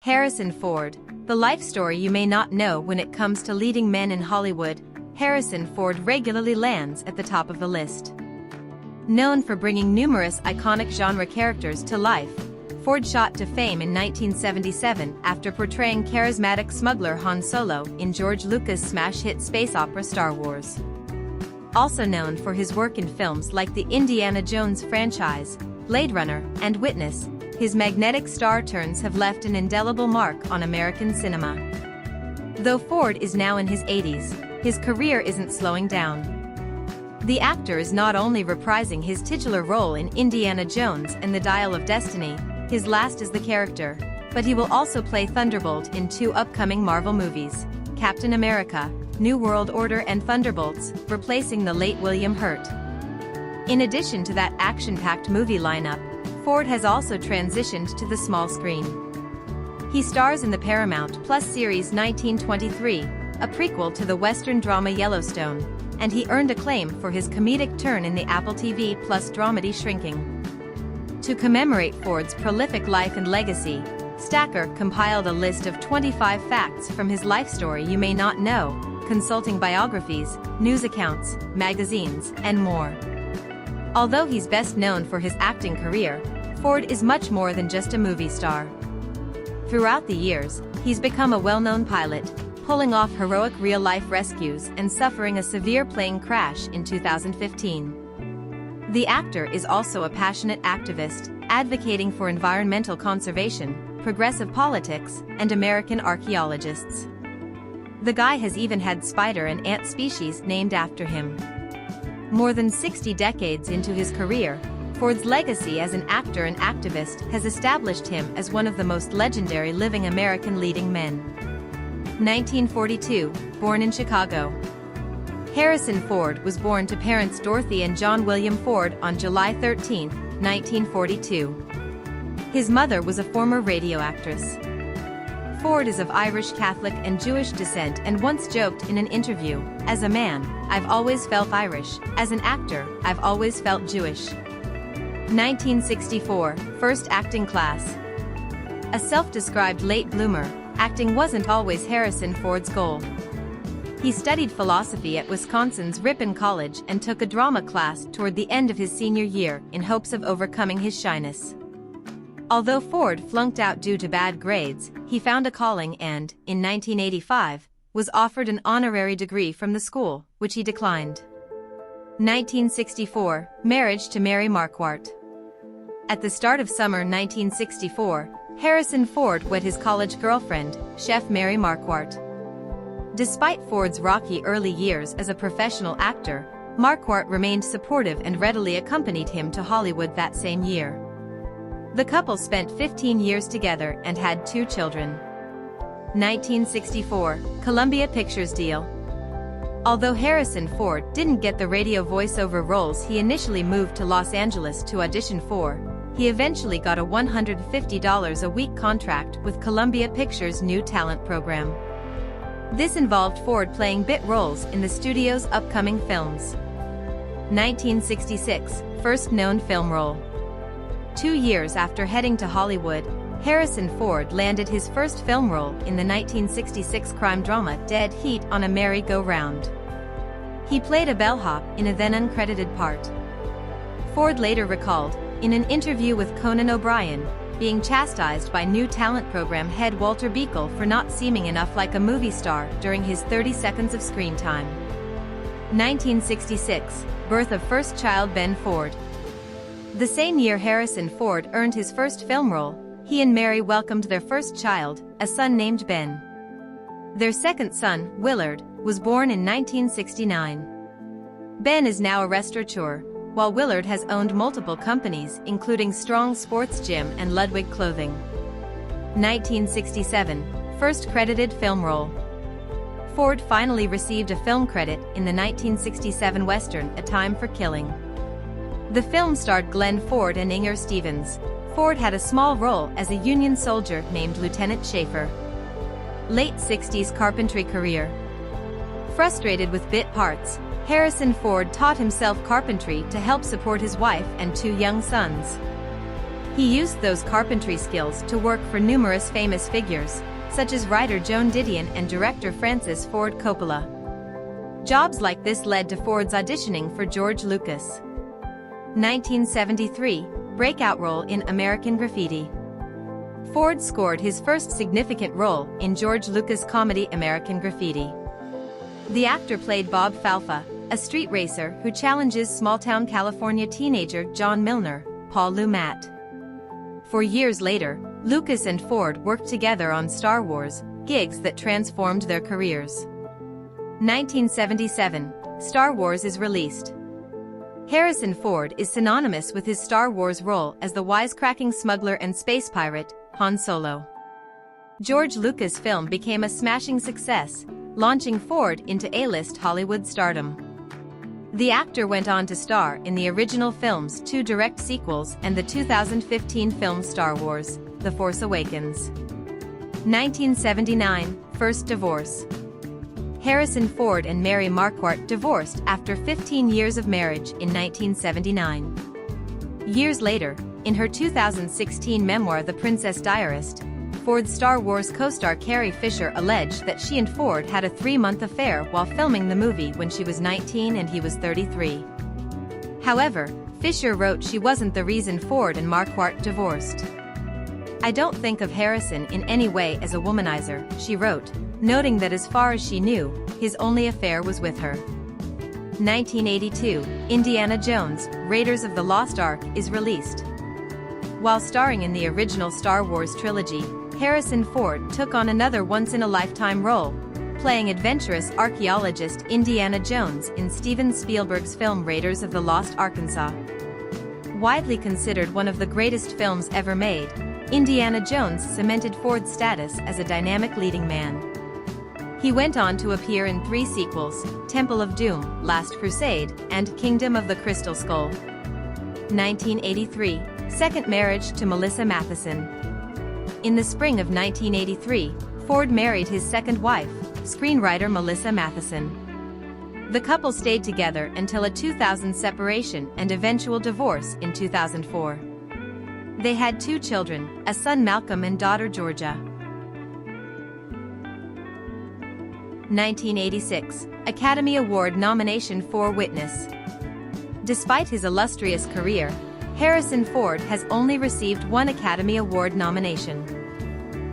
Harrison Ford, the life story you may not know when it comes to leading men in Hollywood. Harrison Ford regularly lands at the top of the list. Known for bringing numerous iconic genre characters to life, Ford shot to fame in 1977 after portraying charismatic smuggler Han Solo in George Lucas' smash hit space opera Star Wars. Also known for his work in films like the Indiana Jones franchise, Blade Runner, and Witness, his magnetic star turns have left an indelible mark on American cinema. Though Ford is now in his 80s, his career isn't slowing down. The actor is not only reprising his titular role in Indiana Jones and the Dial of Destiny, his last as the character, but he will also play Thunderbolt in 2 upcoming Marvel movies, Captain America, New World Order and Thunderbolts, replacing the late William Hurt. In addition to that action-packed movie lineup, Ford has also transitioned to the small screen. He stars in the Paramount Plus series 1923, a prequel to the Western drama Yellowstone, and he earned acclaim for his comedic turn in the Apple TV Plus dramedy Shrinking. To commemorate Ford's prolific life and legacy, Stacker compiled a list of 25 facts from his life story you may not know, consulting biographies, news accounts, magazines, and more. Although he's best known for his acting career, Ford is much more than just a movie star. Throughout the years, he's become a well-known pilot, pulling off heroic real-life rescues and suffering a severe plane crash in 2015. The actor is also a passionate activist, advocating for environmental conservation, progressive politics, and American archaeologists. The guy has even had spider and ant species named after him. More than 60 decades into his career, Ford's legacy as an actor and activist has established him as one of the most legendary living American leading men. 1942, born in Chicago. Harrison Ford was born to parents Dorothy and John William Ford on July 13, 1942. His mother was a former radio actress. Ford is of Irish Catholic and Jewish descent and once joked in an interview, "As a man, I've always felt Irish. As an actor, I've always felt Jewish." 1964, first acting class. A self-described late bloomer, acting wasn't always Harrison Ford's goal. He studied philosophy at Wisconsin's Ripon College and took a drama class toward the end of his senior year in hopes of overcoming his shyness. Although Ford flunked out due to bad grades, he found a calling and, in 1985, was offered an honorary degree from the school, which he declined. 1964, marriage to Mary Marquardt. At the start of summer 1964, Harrison Ford wed his college girlfriend, Chef Mary Marquardt. Despite Ford's rocky early years as a professional actor, Marquardt remained supportive and readily accompanied him to Hollywood that same year. The couple spent 15 years together and had 2 children. 1964, Columbia Pictures deal. Although Harrison Ford didn't get the radio voiceover roles he initially moved to Los Angeles to audition for, he eventually got a $150 a week contract with Columbia Pictures' new talent program. This involved Ford playing bit roles in the studio's upcoming films. 1966, first known film role. 2 years after heading to Hollywood, Harrison Ford landed his first film role in the 1966 crime drama Dead Heat on a Merry-Go-Round. He played a bellhop in a then uncredited part. Ford later recalled, in an interview with Conan O'Brien, being chastised by new talent program head Walter Beekle for not seeming enough like a movie star during his 30 seconds of screen time. 1966, birth of first child Ben Ford. The same year Harrison Ford earned his first film role, he and Mary welcomed their first child, a son named Ben. Their second son, Willard, was born in 1969. Ben is now a restaurateur, while Willard has owned multiple companies including Strong Sports Gym and Ludwig Clothing. 1967, first credited film role. Ford finally received a film credit in the 1967 Western A Time for Killing. The film starred Glenn Ford and Inger Stevens. Ford had a small role as a Union soldier named Lieutenant Schaefer. Late 60s carpentry career. Frustrated with bit parts, Harrison Ford taught himself carpentry to help support his wife and 2 young sons. He used those carpentry skills to work for numerous famous figures, such as writer Joan Didion and director Francis Ford Coppola. Jobs like this led to Ford's auditioning for George Lucas. 1973, breakout role in American Graffiti. Ford scored his first significant role in George Lucas' comedy American Graffiti. The actor played Bob Falfa, a street racer who challenges small-town California teenager John Milner, Paul Lumat. 4 years later, Lucas and Ford worked together on Star Wars, gigs that transformed their careers. 1977, Star Wars is released. Harrison Ford is synonymous with his Star Wars role as the wisecracking smuggler and space pirate, Han Solo. George Lucas' film became a smashing success, launching Ford into A-list Hollywood stardom. The actor went on to star in the original film's 2 direct sequels and the 2015 film Star Wars: The Force Awakens. 1979, first divorce. Harrison Ford and Mary Marquardt divorced after 15 years of marriage in 1979. Years later, in her 2016 memoir The Princess Diarist, Ford's Star Wars co-star Carrie Fisher alleged that she and Ford had a 3-month affair while filming the movie when she was 19 and he was 33. However, Fisher wrote she wasn't the reason Ford and Marquardt divorced. "I don't think of Harrison in any way as a womanizer," she wrote, noting that as far as she knew, his only affair was with her. 1982, Indiana Jones, Raiders of the Lost Ark is released. While starring in the original Star Wars trilogy, Harrison Ford took on another once-in-a-lifetime role, playing adventurous archaeologist Indiana Jones in Steven Spielberg's film Raiders of the Lost Arkansas. Widely considered one of the greatest films ever made, Indiana Jones cemented Ford's status as a dynamic leading man. He went on to appear in 3 sequels, Temple of Doom, Last Crusade, and Kingdom of the Crystal Skull. 1983, second marriage to Melissa Matheson. In the spring of 1983, Ford married his second wife, screenwriter Melissa Matheson. The couple stayed together until a 2000 separation and eventual divorce in 2004. They had 2 children, a son Malcolm and daughter Georgia. 1986, Academy Award nomination for Witness. Despite his illustrious career, Harrison Ford has only received 1 Academy Award nomination.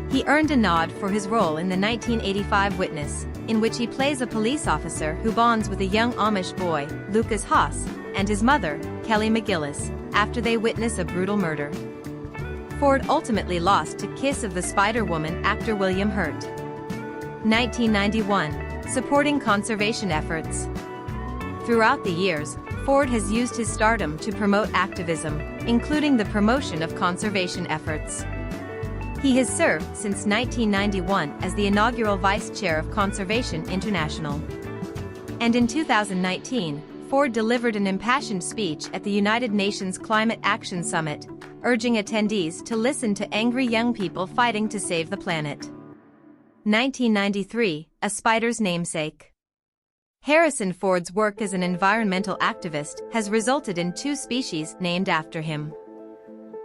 He earned a nod for his role in the 1985 Witness, in which he plays a police officer who bonds with a young Amish boy, Lucas Haas, and his mother, Kelly McGillis, after they witness a brutal murder. Ford ultimately lost to Kiss of the Spider-Woman actor William Hurt. 1991, supporting conservation efforts. Throughout the years, Ford has used his stardom to promote activism, including the promotion of conservation efforts. He has served since 1991 as the inaugural Vice Chair of Conservation International. And in 2019, Ford delivered an impassioned speech at the United Nations Climate Action Summit, urging attendees to listen to angry young people fighting to save the planet. 1993, A Spider's Namesake. Harrison Ford's work as an environmental activist has resulted in 2 species named after him.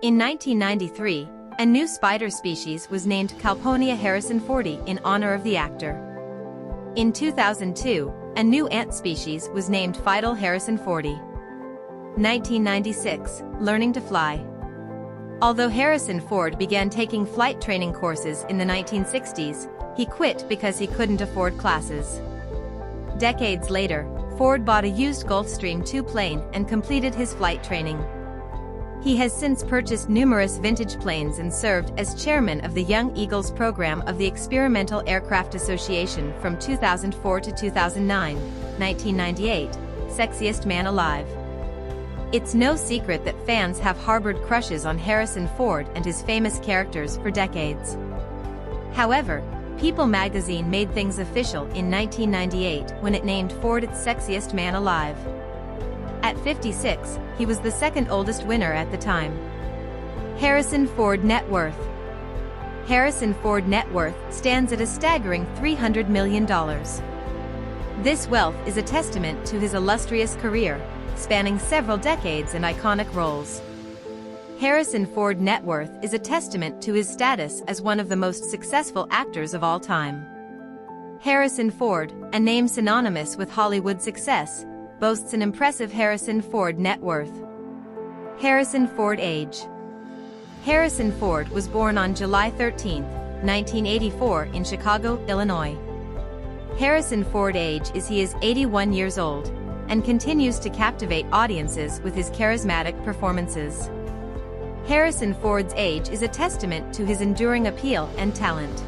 In 1993, a new spider species was named Calponia harrisonfordi in honor of the actor. In 2002, a new ant species was named Phytol harrisonfordi. 1996, Learning to Fly. Although Harrison Ford began taking flight training courses in the 1960s, he quit because he couldn't afford classes. Decades later, Ford bought a used Gulfstream II plane and completed his flight training. He has since purchased numerous vintage planes and served as chairman of the Young Eagles program of the Experimental Aircraft Association from 2004 to 2009, 1998, Sexiest Man Alive. It's no secret that fans have harbored crushes on Harrison Ford and his famous characters for decades. However, People magazine made things official in 1998 when it named Ford its Sexiest Man Alive. At 56, he was the second oldest winner at the time. Harrison Ford net worth. Harrison Ford net worth stands at a staggering $300 million. This wealth is a testament to his illustrious career, spanning several decades and iconic roles. Harrison Ford net worth is a testament to his status as one of the most successful actors of all time. Harrison Ford, a name synonymous with Hollywood success, boasts an impressive Harrison Ford net worth. Harrison Ford age. Harrison Ford was born on July 13, 1984 in Chicago, Illinois. Harrison Ford age is he is 81 years old, and continues to captivate audiences with his charismatic performances. Harrison Ford's age is a testament to his enduring appeal and talent.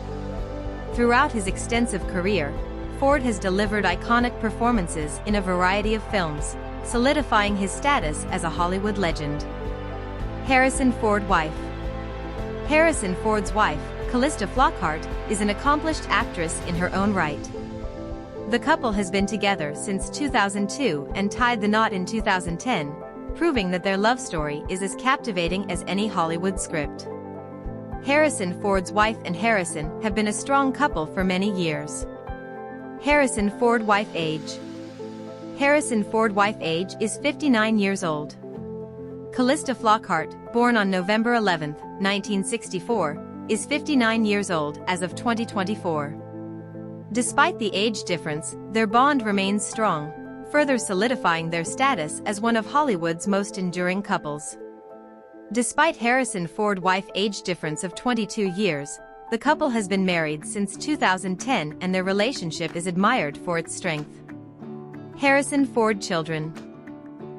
Throughout his extensive career, Ford has delivered iconic performances in a variety of films, solidifying his status as a Hollywood legend. Harrison Ford wife. Harrison Ford's wife, Calista Flockhart, is an accomplished actress in her own right. The couple has been together since 2002 and tied the knot in 2010, proving that their love story is as captivating as any Hollywood script. Harrison Ford's wife and Harrison have been a strong couple for many years. Harrison Ford wife age. Harrison Ford wife age is 59 years old. Calista Flockhart, born on November 11, 1964, is 59 years old as of 2024. Despite the age difference, their bond remains strong, further solidifying their status as one of Hollywood's most enduring couples. Despite Harrison Ford wife age difference of 22 years, the couple has been married since 2010 and their relationship is admired for its strength. Harrison Ford children.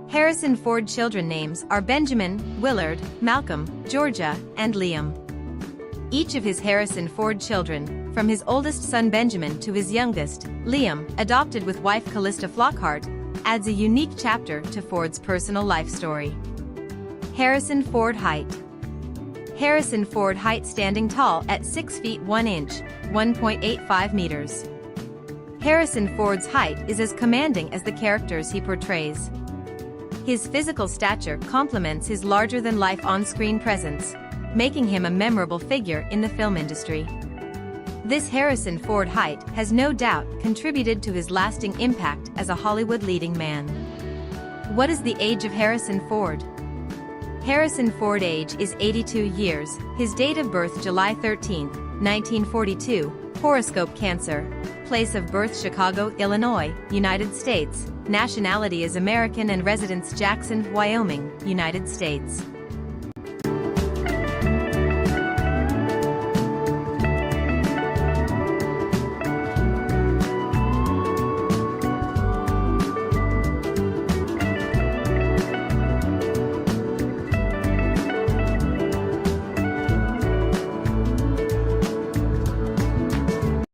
Harrison Ford children names are Benjamin, Willard, Malcolm, Georgia, and Liam. Each of his Harrison Ford children, from his oldest son Benjamin to his youngest, Liam, adopted with wife Calista Flockhart, adds a unique chapter to Ford's personal life story. Harrison Ford height. Harrison Ford height standing tall at 6 feet 1 inch, 1.85 meters. Harrison Ford's height is as commanding as the characters he portrays. His physical stature complements his larger-than-life on-screen presence, making him a memorable figure in the film industry. This Harrison Ford height has no doubt contributed to his lasting impact as a Hollywood leading man. What is the age of Harrison Ford? Harrison Ford age is 82 years, his date of birth July 13, 1942, horoscope Cancer, place of birth Chicago, Illinois, United States, nationality is American and residence Jackson, Wyoming, United States.